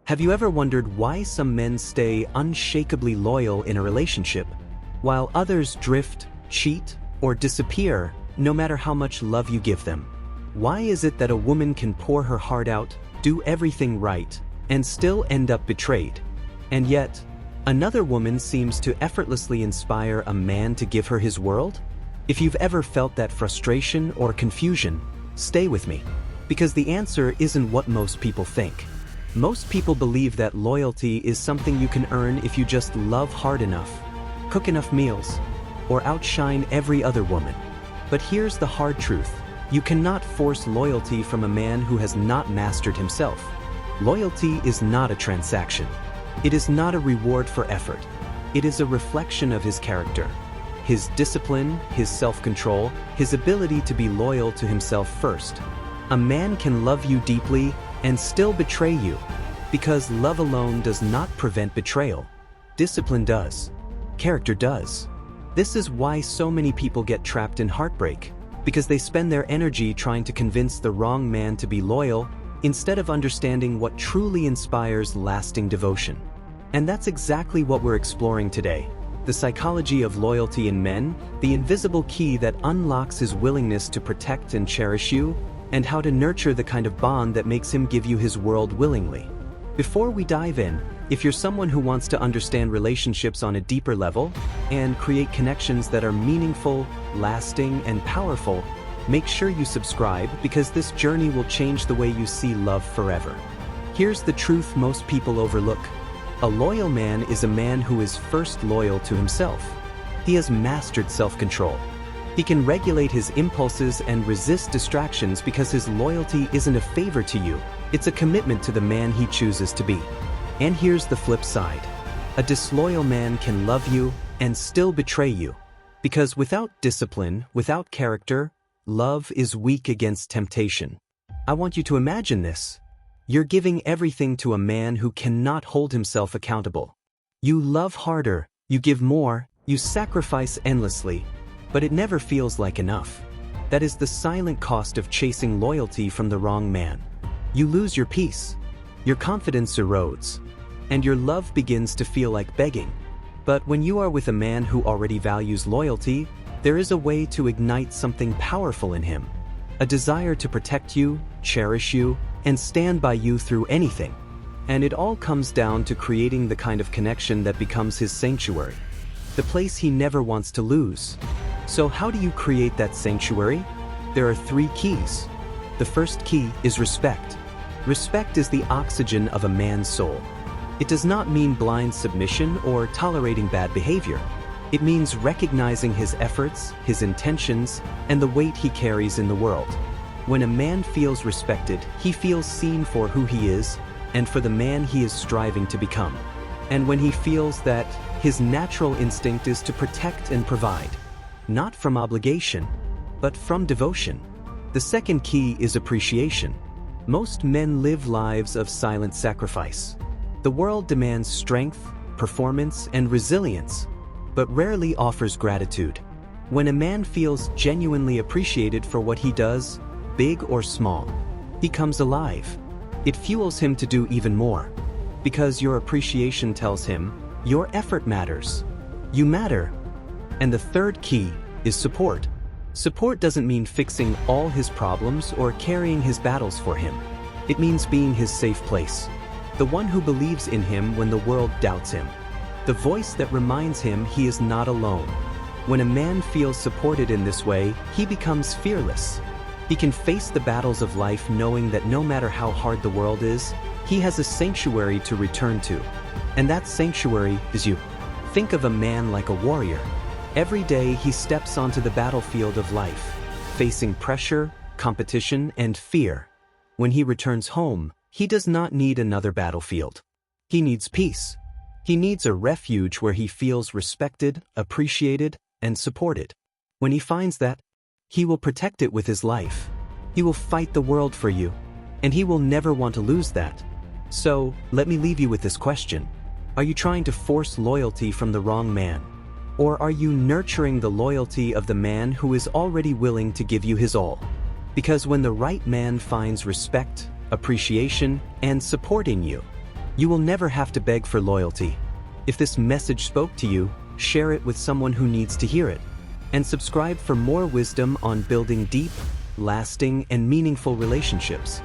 Have you ever wondered why some men stay unshakably loyal in a relationship, while others drift, cheat, or disappear no matter how much love you give them? Why is it that a woman can pour her heart out, do everything right, and still end up betrayed? And yet, another woman seems to effortlessly inspire a man to give her his world? If you've ever felt that frustration or confusion, stay with me, because the answer isn't what most people think. Most people believe that loyalty is something you can earn if you just love hard enough, cook enough meals, or outshine every other woman. But here's the hard truth. You cannot force loyalty from a man who has not mastered himself. Loyalty is not a transaction. It is not a reward for effort. It is a reflection of his character, his discipline, his self-control, his ability to be loyal to himself first. A man can love you deeply and still betray you, because love alone does not prevent betrayal. Discipline does. Character does. This is why so many people get trapped in heartbreak, because they spend their energy trying to convince the wrong man to be loyal instead of understanding what truly inspires lasting devotion. And that's exactly what we're exploring today. The psychology of loyalty in men, the invisible key that unlocks his willingness to protect and cherish you, and how to nurture the kind of bond that makes him give you his world willingly. Before we dive in, if you're someone who wants to understand relationships on a deeper level and create connections that are meaningful, lasting, and powerful, make sure you subscribe, because this journey will change the way you see love forever. Here's the truth most people overlook. A loyal man is a man who is first loyal to himself. He has mastered self-control. He can regulate his impulses and resist distractions because his loyalty isn't a favor to you, it's a commitment to the man he chooses to be. And here's the flip side. A disloyal man can love you and still betray you, because without discipline, without character, love is weak against temptation. I want you to imagine this. You're giving everything to a man who cannot hold himself accountable. You love harder, you give more, you sacrifice endlessly, but it never feels like enough. That is the silent cost of chasing loyalty from the wrong man. You lose your peace, your confidence erodes, and your love begins to feel like begging. But when you are with a man who already values loyalty, there is a way to ignite something powerful in him. A desire to protect you, cherish you, and stand by you through anything. And it all comes down to creating the kind of connection that becomes his sanctuary, the place he never wants to lose. So how do you create that sanctuary? There are 3 keys. The first key is respect. Respect is the oxygen of a man's soul. It does not mean blind submission or tolerating bad behavior. It means recognizing his efforts, his intentions, and the weight he carries in the world. When a man feels respected, he feels seen for who he is and for the man he is striving to become. And when he feels that, his natural instinct is to protect and provide, not from obligation, but from devotion. The second key is appreciation. Most men live lives of silent sacrifice. The world demands strength, performance, and resilience, but rarely offers gratitude. When a man feels genuinely appreciated for what he does, big or small, he comes alive. It fuels him to do even more, because your appreciation tells him, your effort matters. You matter. And the third key is support. Support doesn't mean fixing all his problems or carrying his battles for him. It means being his safe place, the one who believes in him when the world doubts him, the voice that reminds him he is not alone. When a man feels supported in this way, he becomes fearless. He can face the battles of life knowing that no matter how hard the world is, he has a sanctuary to return to. And that sanctuary is you. Think of a man like a warrior. Every day he steps onto the battlefield of life, facing pressure, competition, and fear. When he returns home, he does not need another battlefield. He needs peace. He needs a refuge where he feels respected, appreciated, and supported. When he finds that, he will protect it with his life. He will fight the world for you, and he will never want to lose that. So, let me leave you with this question. Are you trying to force loyalty from the wrong man? Or are you nurturing the loyalty of the man who is already willing to give you his all? Because when the right man finds respect, appreciation, and support in you, You will never have to beg for loyalty. If this message spoke to you, share it with someone who needs to hear it. And subscribe for more wisdom on building deep, lasting, and meaningful relationships.